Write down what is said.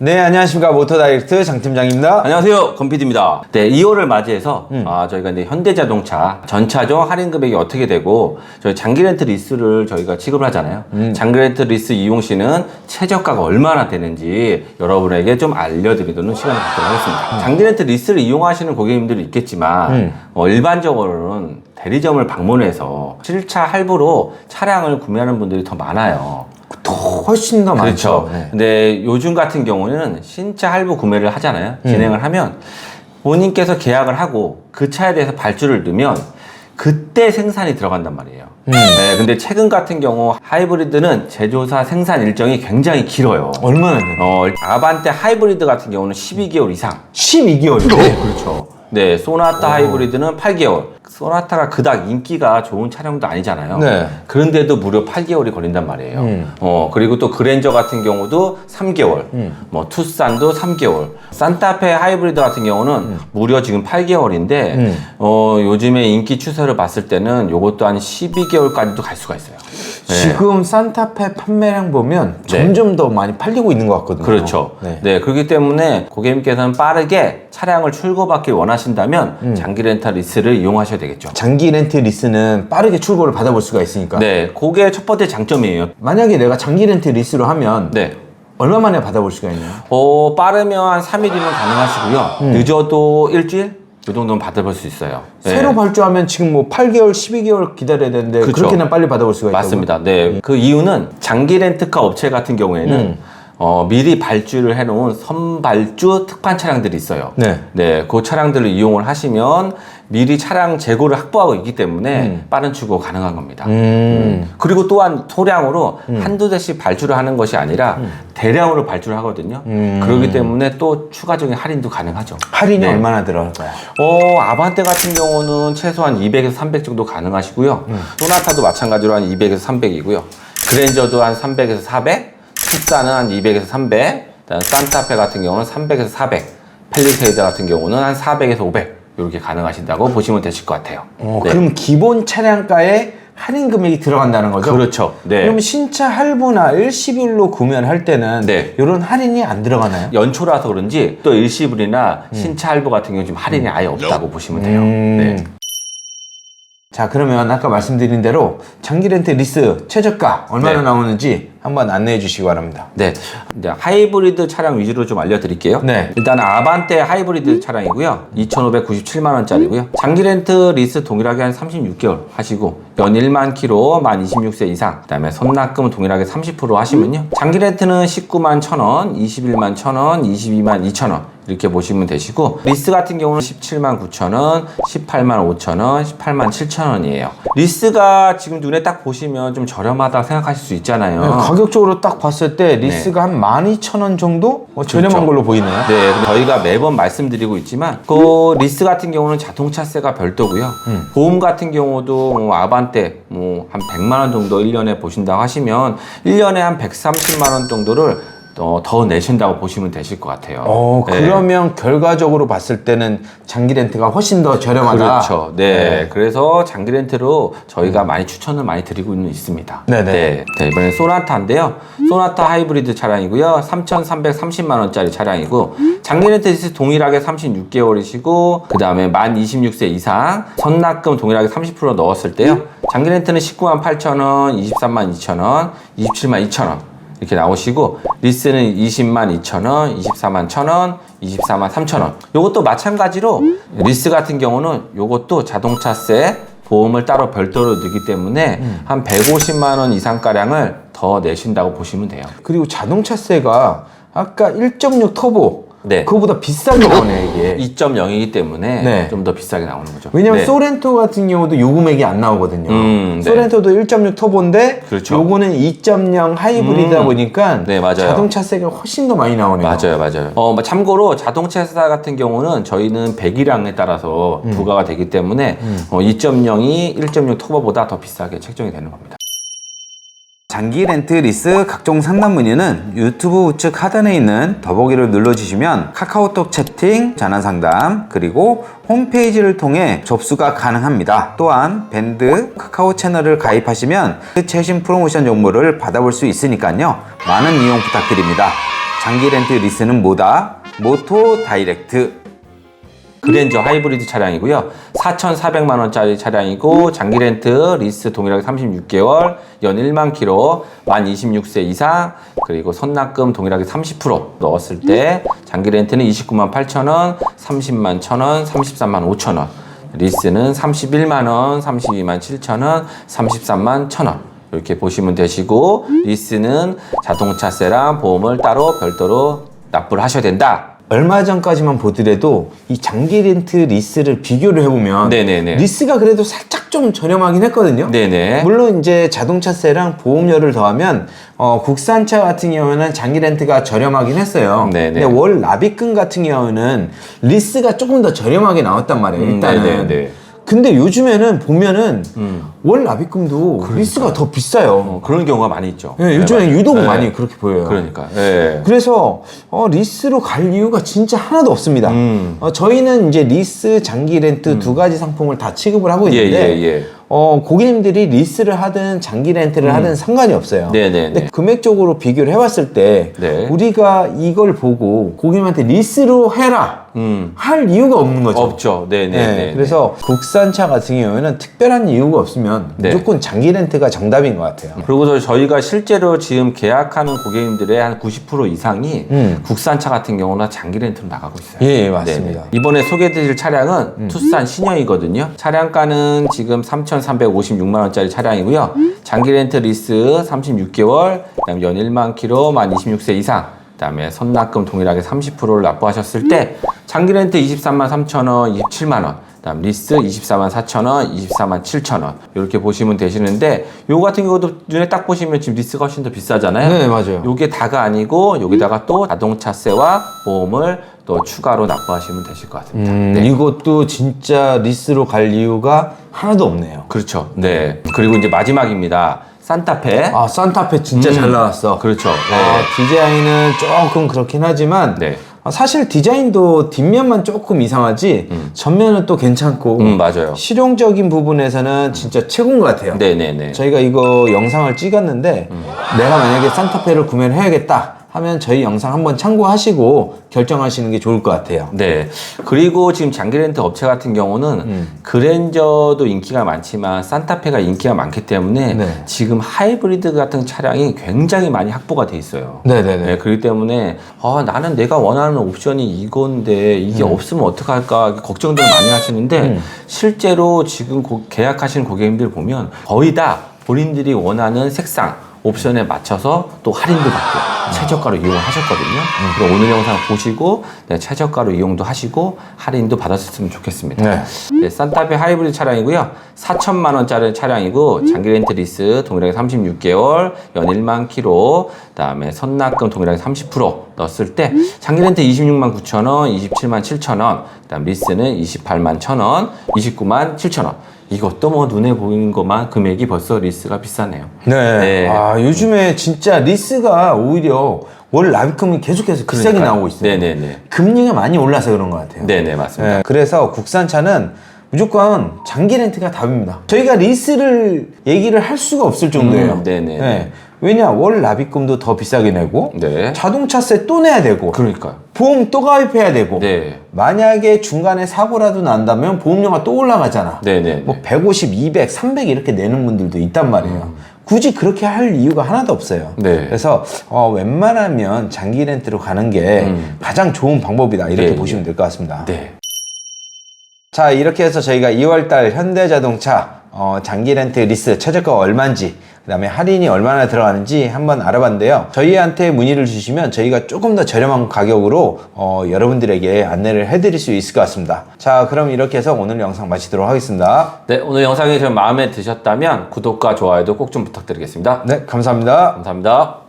네, 안녕하십니까. 모터다이렉트 장팀장입니다. 안녕하세요, 건PD입니다. 네, 2월을 맞이해서 저희가 이제 현대자동차 전차종 할인 금액이 어떻게 되고 저희 장기 렌트 리스를 저희가 지급을 하잖아요. 장기 렌트 리스 이용 시는 최저가가 얼마나 되는지 여러분에게 좀 알려드리도록 시간을 갖도록 하겠습니다. 장기 렌트 리스를 이용하시는 고객님들이 있겠지만 일반적으로는 대리점을 방문해서 실차 할부로 차량을 구매하는 분들이 더 많아요. 훨씬 더 그렇죠. 많죠. 네. 근데 요즘 같은 경우는 신차 할부 구매를 하잖아요. 진행을 하면 본인께서 계약을 하고 그 차에 대해서 발주를 넣으면 그때 생산이 들어간단 말이에요. 네, 근데 최근 같은 경우 하이브리드는 제조사 생산 일정이 굉장히 길어요. 얼마나 됐나요? 아반떼 하이브리드 같은 경우는 12개월 이상. 12개월이요? 네, 그렇죠. 네, 소나타 하이브리드는 8개월. 소나타가 그닥 인기가 좋은 차량도 아니잖아요. 네. 그런데도 무려 8개월이 걸린단 말이에요. 그리고 또 그랜저 같은 경우도 3개월, 뭐 투싼도 3개월, 산타페 하이브리드 같은 경우는 무려 지금 8개월인데 요즘에 인기 추세를 봤을 때는 요것도 한 12개월까지도 갈 수가 있어요. 네. 지금 산타페 판매량 보면 네. 점점 더 많이 팔리고 있는 것 같거든요. 그렇죠. 네. 그렇기 때문에 고객님께서는 빠르게 차량을 출고받길 원하신다면 장기 렌탈 리스를 이용하셔야 되겠죠. 장기 렌트 리스는 빠르게 출고를 받아볼 수가 있으니까. 네, 그게 첫 번째 장점이에요. 만약에 내가 장기 렌트 리스로 하면 네. 얼마 만에 받아볼 수가 있나요? 빠르면 한 3일이면 가능하시고요. 늦어도 일주일? 이 정도는 받아볼 수 있어요. 네. 새로 발주하면 지금 뭐 8개월, 12개월 기다려야 되는데 그렇죠. 그렇게는 빨리 받아볼 수가 있다고요? 맞습니다. 네. 그 이유는 장기 렌트카 업체 같은 경우에는 미리 발주를 해놓은 선발주 특판 차량들이 있어요. 네. 네, 그 차량들을 이용을 하시면 미리 차량 재고를 확보하고 있기 때문에 빠른 출고 가능한 겁니다. 그리고 또한 소량으로 한두 대씩 발주를 하는 것이 아니라 대량으로 발주를 하거든요. 그렇기 때문에 또 추가적인 할인도 가능하죠. 할인이 네. 얼마나 들어갈까요? 아반떼 같은 경우는 최소한 200에서 300 정도 가능하시고요. 소나타도 마찬가지로 한 200에서 300이고요. 그랜저도 한 300에서 400, 투싼은 한 200에서 300, 산타페 같은 경우는 300에서 400, 팰리세이드 같은 경우는 한 400에서 500 이렇게 가능하신다고 보시면 되실 것 같아요. 네. 그럼 기본 차량가에 할인 금액이 들어간다는 거죠? 그렇죠. 네. 그럼 신차 할부나 일시불로 구매를 할 때는 네. 이런 할인이 안 들어가나요? 연초라서 그런지 또 일시불이나 신차 할부 같은 경우는 지금 할인이 아예 없다고 보시면 돼요. 네. 자, 그러면 아까 말씀드린 대로 장기 렌트 리스 최저가 얼마나 네. 나오는지 한번 안내해 주시기 바랍니다. 네. 이제 하이브리드 차량 위주로 좀 알려드릴게요. 네. 일단 아반떼 하이브리드 차량이고요. 2,597만원짜리고요. 장기 렌트 리스 동일하게 한 36개월 하시고, 연 1만 킬로, 만 26세 이상, 그 다음에 선납금은 동일하게 30% 하시면요. 장기 렌트는 19만 1,000원, 21만 1,000원, 22만 2,000원. 이렇게 보시면 되시고, 리스 같은 경우는 17만 9천원, 18만 5천원, 18만 7천원이에요. 리스가 지금 눈에 딱 보시면 좀 저렴하다고 생각하실 수 있잖아요. 네, 가격적으로 딱 봤을 때 리스가 한 12,000원 정도? 저렴한 그렇죠. 걸로 보이네요. 네, 근데 저희가 매번 말씀드리고 있지만 그 리스 같은 경우는 자동차세가 별도고요. 보험 같은 경우도 뭐 아반떼 뭐 한 100만 원 정도 1년에 보신다고 하시면 1년에 한 130만 원 정도를 더 내신다고 보시면 되실 것 같아요. 네. 그러면 결과적으로 봤을 때는 장기 렌트가 훨씬 더 저렴하다. 그렇죠. 네. 그래서 장기 렌트로 저희가 많이 추천을 많이 드리고 있습니다. 네네. 네. 이번엔 소나타인데요. 소나타 하이브리드 차량이고요. 3,330만 원짜리 차량이고 장기 렌트 리스 동일하게 36개월이시고 그 다음에 만 26세 이상 선납금 동일하게 30% 넣었을 때요. 장기 렌트는 19만 8천 원, 23만 2천 원, 27만 2천 원. 이렇게 나오시고 리스는 20만 2천원, 24만 1천원, 24만 3천원. 요것도 마찬가지로 리스 같은 경우는 요것도 자동차세 보험을 따로 별도로 넣기 때문에 한 150만 원 이상가량을 더 내신다고 보시면 돼요. 그리고 자동차세가 아까 1.6 터보 네. 그거보다 비싸게 나오네 이게. 2.0이기 때문에 네. 좀 더 비싸게 나오는 거죠. 왜냐면 네. 소렌토 같은 경우도 요 금액이 안 나오거든요. 네. 소렌토도 1.6 터보인데 그렇죠. 요거는 2.0 하이브리드다 보니까 네, 맞아요. 자동차세가 훨씬 더 많이 나오네요. 맞아요. 참고로 자동차세 같은 경우는 저희는 배기량에 따라서 부과가 되기 때문에 2.0이 1.6 터보보다 더 비싸게 책정이 되는 겁니다. 장기 렌트 리스 각종 상담 문의는 유튜브 우측 하단에 있는 더보기를 눌러주시면 카카오톡 채팅, 전화 상담, 그리고 홈페이지를 통해 접수가 가능합니다. 또한 밴드 카카오 채널을 가입하시면 최신 프로모션 정보를 받아볼 수 있으니까요. 많은 이용 부탁드립니다. 장기 렌트 리스는 뭐다? 모토 다이렉트. 그랜저 하이브리드 차량이고요. 4,400만 원짜리 차량이고 장기 렌트 리스 동일하게 36개월, 연 1만 킬로, 만 26세 이상, 그리고 선납금 동일하게 30% 넣었을 때 장기 렌트는 29만 8천 원, 30만 1천 원, 33만 5천 원. 리스는 31만 원, 32만 7천 원, 33만 1천 원. 이렇게 보시면 되시고 리스는 자동차세랑 보험을 따로 별도로 납부를 하셔야 된다. 얼마 전까지만 보더라도 이 장기 렌트 리스를 비교를 해보면 네네네. 리스가 그래도 살짝 좀 저렴하긴 했거든요. 네네. 물론 이제 자동차세랑 보험료를 더하면 국산차 같은 경우에는 장기 렌트가 저렴하긴 했어요. 네네. 근데 월 납입금 같은 경우는 리스가 조금 더 저렴하게 나왔단 말이에요. 일단은. 네네. 근데 요즘에는 보면은 월 납입금도 리스가 더 비싸요. 그런 경우가 많이 있죠. 네, 요즘에 맞아요. 유독 네. 많이 그렇게 보여요. 그러니까. 네. 그래서 리스로 갈 이유가 진짜 하나도 없습니다. 저희는 이제 리스, 장기 렌트 두 가지 상품을 다 취급을 하고 있는데 예. 고객님들이 리스를 하든 장기 렌트를 하든 상관이 없어요. 네네네. 근데 금액적으로 비교를 해봤을 때 네. 우리가 이걸 보고 고객님한테 리스로 해라 할 이유가 없는 거죠. 없죠. 네네네. 네, 그래서 국산차 같은 경우에는 특별한 이유가 없으면 네. 무조건 장기 렌트가 정답인 것 같아요. 그리고 저희가 실제로 지금 계약하는 고객님들의 한 90% 이상이 국산차 같은 경우나 장기 렌트로 나가고 있어요. 예, 맞습니다. 네네. 이번에 소개해드릴 차량은 투싼 신형이거든요. 차량가는 지금 3,356만 원짜리 차량이고요. 장기 렌트 리스 36개월, 그다음 연 1만 킬로, 만 26세 이상, 그다음에 선납금 동일하게 30%를 납부하셨을 때 장기 렌트 23만 3천 원, 27만 원. 그다음 리스 24만 4천 원, 24만 7천 원 이렇게 보시면 되시는데 요 같은 경우도 눈에 딱 보시면 지금 리스가 훨씬 더 비싸잖아요. 네, 맞아요. 요게 다가 아니고 여기다가 또 자동차세와 보험을 또 추가로 납부하시면 되실 것 같습니다. 네. 이것도 진짜 리스로 갈 이유가 하나도 없네요. 그렇죠. 네. 그리고 이제 마지막입니다. 산타페. 아, 산타페 진짜 잘 나왔어. 그렇죠. 디자인은 조금 그렇긴 하지만 네. 사실 디자인도 뒷면만 조금 이상하지 전면은 또 괜찮고 맞아요. 실용적인 부분에서는 진짜 최고인 것 같아요. 네네네. 저희가 이거 영상을 찍었는데 내가 만약에 산타페를 구매를 해야겠다 하면 저희 영상 한번 참고하시고 결정하시는 게 좋을 것 같아요. 네. 그리고 지금 장기 렌트 업체 같은 경우는 그랜저도 인기가 많지만 산타페가 인기가 많기 때문에 네. 지금 하이브리드 같은 차량이 굉장히 많이 확보가 돼 있어요. 네네네. 네, 그렇기 때문에 나는 내가 원하는 옵션이 이건데 이게 없으면 어떡할까 걱정들 많이 하시는데 실제로 지금 계약하시는 고객님들 보면 거의 다 본인들이 원하는 색상 옵션에 맞춰서 또 할인도 받고 최저가로 이용을 하셨거든요. 그래서 오늘 영상 보시고 최저가로 이용도 하시고 할인도 받았으면 좋겠습니다. 네. 네, 산타페 하이브리드 차량이고요. 4천만 원짜리 차량이고 장기 렌트 리스 동일하게 36개월, 연 1만 킬로, 그다음에 선납금 동일하게 30% 넣었을 때 장기 렌트 26만 9천 원, 27만 7천 원, 그다음 리스는 28만 1천 원, 29만 7천 원. 이것도 뭐 눈에 보이는 것만 금액이 벌써 리스가 비싸네요. 네. 네. 요즘에 진짜 리스가 오히려 월 납입금이 계속해서 비싸게 그러니까요. 나오고 있어요. 네네네. 금리가 많이 올라서 그런 것 같아요. 네네, 맞습니다. 네, 그래서 국산차는 무조건 장기 렌트가 답입니다. 저희가 리스를 얘기를 할 수가 없을 정도예요. 네네. 네. 왜냐, 월 납입금도 더 비싸게 내고, 네. 자동차세 또 내야 되고, 그러니까요. 보험 또 가입해야 되고, 네. 만약에 중간에 사고라도 난다면 보험료가 또 올라가잖아. 네네. 뭐 150, 200, 300 이렇게 내는 분들도 있단 말이에요. 굳이 그렇게 할 이유가 하나도 없어요. 네. 그래서 웬만하면 장기 렌트로 가는 게 가장 좋은 방법이다. 이렇게 네, 보시면 될 것 같습니다. 네. 자, 이렇게 해서 저희가 2월달 현대자동차 장기 렌트 리스 최저가가 얼마인지, 그 다음에 할인이 얼마나 들어가는지 한번 알아봤는데요. 저희한테 문의를 주시면 저희가 조금 더 저렴한 가격으로 여러분들에게 안내를 해드릴 수 있을 것 같습니다. 자, 그럼 이렇게 해서 오늘 영상 마치도록 하겠습니다. 네, 오늘 영상이 좀 마음에 드셨다면 구독과 좋아요도 꼭 좀 부탁드리겠습니다. 네, 감사합니다. 감사합니다.